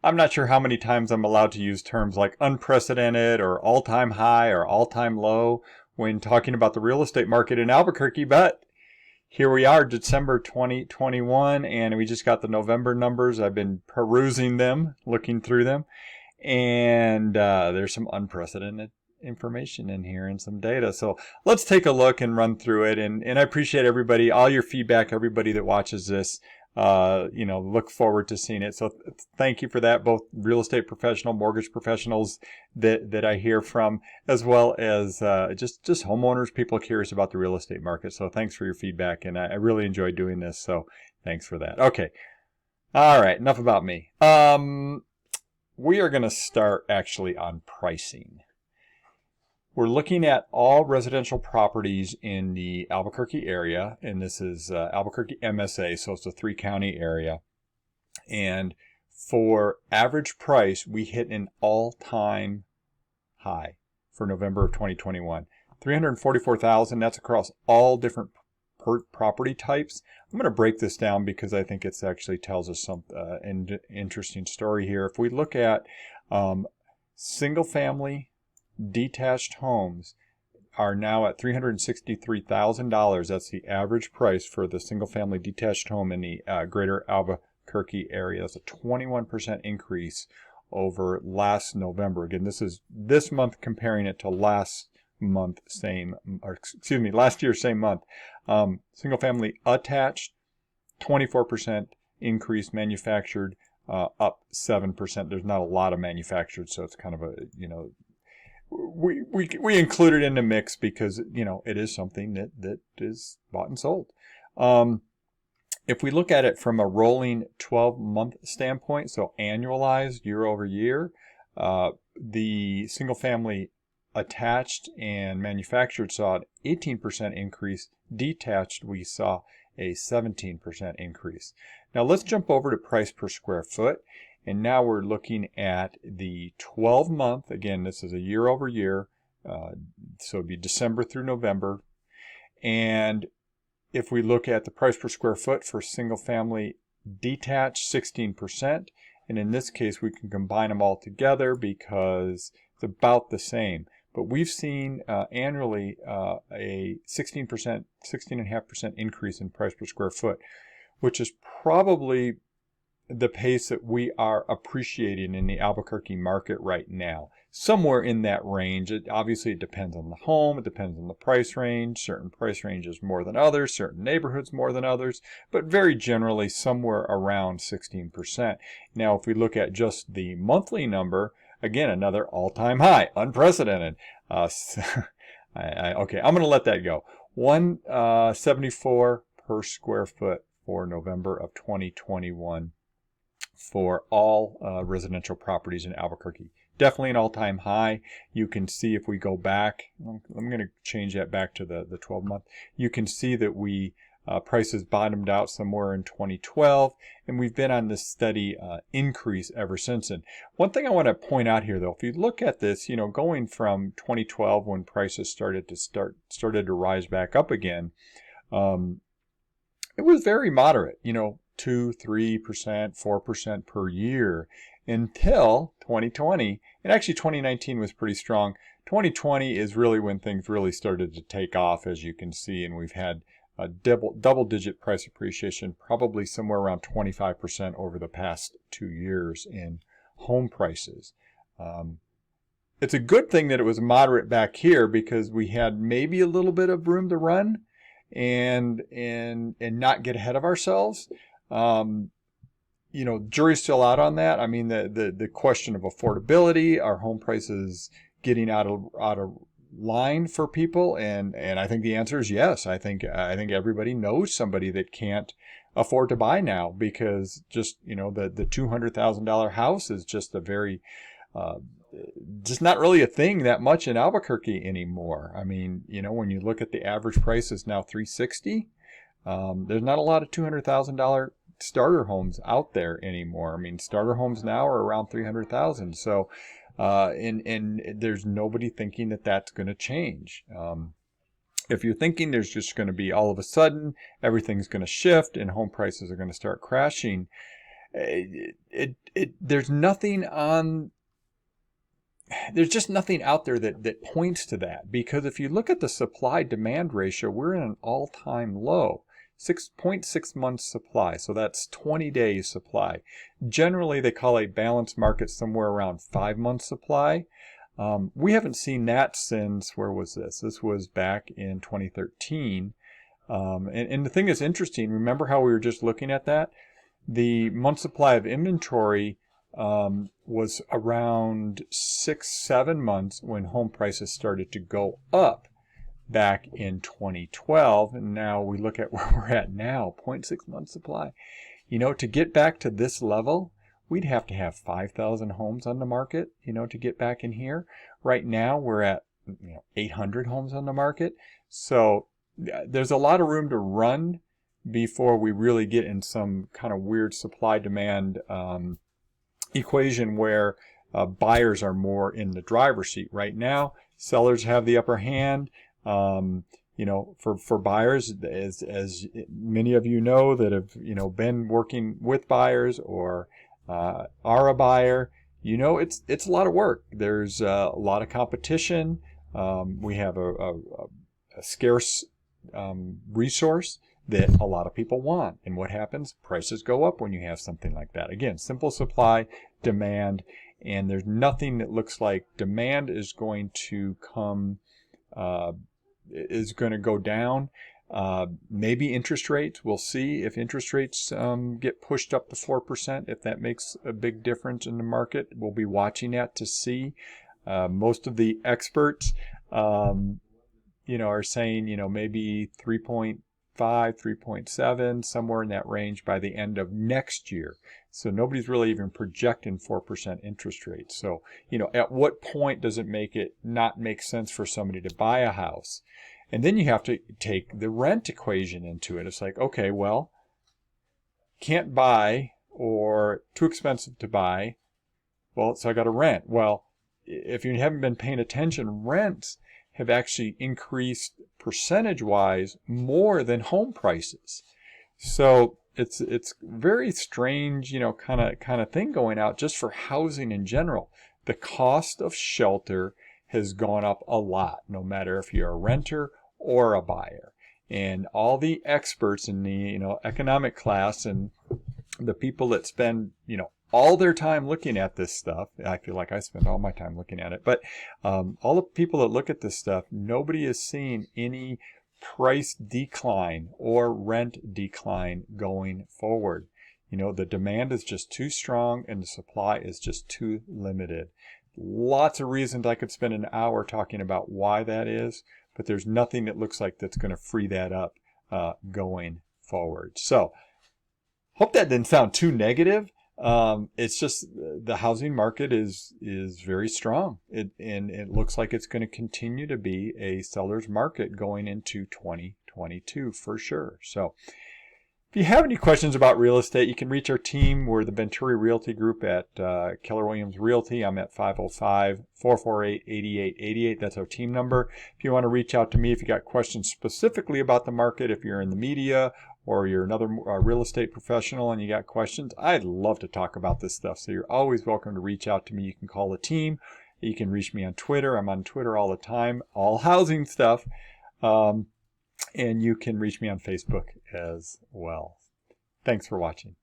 I'm not sure how many times I'm allowed to use terms like unprecedented or all-time high or all-time low when talking about the real estate market in Albuquerque, but here we are, December 2021, and we just got the November numbers. I've been perusing them, looking through them, and there's some unprecedented information in here and some data. So let's take a look and run through it. And I appreciate everybody, all your feedback, everybody that watches this. Look forward to seeing it. So thank you for that, both real estate professional, mortgage professionals that I hear from, as well as just homeowners, people curious about the real estate market. So thanks for your feedback, and I really enjoy doing this. So thanks for that. Okay. All right. Enough about me. We are going to start actually on pricing. We're looking at all residential properties in the Albuquerque area, and this is Albuquerque MSA, so it's a 3-county area. And for average price, we hit an all-time high for November of 2021. $344,000, that's across all different property types. I'm going to break this down because I think it actually tells us an interesting story here. If we look at single-family detached homes are now at $363,000. That's the average price for the single-family detached home in the greater Albuquerque area. That's a 21% increase over last November. Again, this is this month comparing it to last year, same month. Single-family attached, 24% increase. Manufactured, up 7%. There's not a lot of manufactured, so it's kind of a, we include it in the mix because, it is something that is bought and sold. If we look at it from a rolling 12-month standpoint, so annualized year over year, the single-family attached and manufactured saw an 18% increase. Detached, we saw a 17% increase. Now let's jump over to price per square foot. And now we're looking at the 12-month. Again, this is a year over year. So it'd be December through November. And if we look at the price per square foot for single family detached, 16%. And in this case, we can combine them all together because it's about the same. But we've seen annually a 16.5% increase in price per square foot, which is probably the pace that we are appreciating in the Albuquerque market right now. Somewhere in that range. Obviously, it depends on the home. It depends on the price range. Certain price ranges more than others. Certain neighborhoods more than others. But very generally, somewhere around 16%. Now, if we look at just the monthly number, again, another all-time high. Unprecedented. Okay, I'm going to let that go. $174 per square foot for November of 2021. For all residential properties in Albuquerque. Definitely an all-time high. You can see if we go back, I'm going to change that back to the 12-month. You can see that prices bottomed out somewhere in 2012, and we've been on this steady increase ever since. And one thing I want to point out here, though, if you look at this, going from 2012 when prices started to rise back up again, it was very moderate. 2%, 3%, 4% per year until 2020. And actually 2019 was pretty strong. 2020 is really when things really started to take off, as you can see, and we've had a double-digit price appreciation, probably somewhere around 25% over the past 2 years in home prices. It's a good thing that it was moderate back here because we had maybe a little bit of room to run and not get ahead of ourselves. Jury's still out on that. I mean, the question of affordability, are home prices getting out of line for people? And I think the answer is yes. I think everybody knows somebody that can't afford to buy now because just, the $200,000 house is just a very, just not really a thing that much in Albuquerque anymore. I mean, when you look at the average price is now $360,000. There's not a lot of $200,000 starter homes out there anymore. I mean, starter homes now are around $300,000. So, and there's nobody thinking that that's going to change. If you're thinking there's just going to be all of a sudden everything's going to shift and home prices are going to start crashing, there's just nothing out there that points to that, because if you look at the supply demand ratio, we're in an all-time low, 6.6 months supply. So that's 20 days supply. Generally, they call a balanced market somewhere around 5 months supply. We haven't seen that since, where was this? This was back in 2013. And the thing that's interesting, remember how we were just looking at that? The month supply of inventory was around 6-7 months when home prices started to go up back in 2012. And now we look at where we're at now, 0.6 months supply. You know, to get back to this level, we'd have to have 5,000 homes on the market, you know, to get back in here. Right now, we're at 800 homes on the market. So there's a lot of room to run before we really get in some kind of weird supply-demand equation where buyers are more in the driver's seat. Right now, sellers have the upper hand. You know, for buyers, as many of you know that have, you know, been working with buyers or are a buyer, you know, it's a lot of work. There's a lot of competition. We have a scarce resource that a lot of people want. And what happens? Prices go up when you have something like that. Again, simple supply, demand, and there's nothing that looks like demand is going to come, is going to go down. Maybe interest rates. We'll see if interest rates get pushed up to 4%, if that makes a big difference in the market. We'll be watching that to see. Most of the experts, you know, are saying, you know, maybe 3.5, 3.7, somewhere in that range by the end of next year. So nobody's really even projecting 4% interest rates. So, you know, at what point does it not make sense for somebody to buy a house? And then you have to take the rent equation into it. It's like, okay, well, can't buy or too expensive to buy. Well, so I got to rent. Well, if you haven't been paying attention, rents have actually increased percentage-wise more than home prices. So it's very strange, you know, kind of thing going out just for housing in general. The cost of shelter has gone up a lot, no matter if you're a renter or a buyer. And all the experts in the, you know, economic class and the people that spend, you know, all their time looking at this stuff. I feel like I spend all my time looking at it. But all the people that look at this stuff, nobody is seeing any price decline or rent decline going forward. You know, the demand is just too strong and the supply is just too limited. Lots of reasons I could spend an hour talking about why that is, but there's nothing that looks like that's going to free that up going forward. So, hope that didn't sound too negative. It's just the housing market is very strong. And it looks like it's going to continue to be a seller's market going into 2022 for sure. So if you have any questions about real estate, you can reach our team. We're the Venturi Realty Group at Keller Williams Realty. I'm at 505-448-8888. That's our team number. If you want to reach out to me, if you got questions specifically about the market, if you're in the media or you're another real estate professional and you got questions, I'd love to talk about this stuff. So you're always welcome to reach out to me. You can call the team. You can reach me on Twitter. I'm on Twitter all the time, all housing stuff. And you can reach me on Facebook as well. Thanks for watching.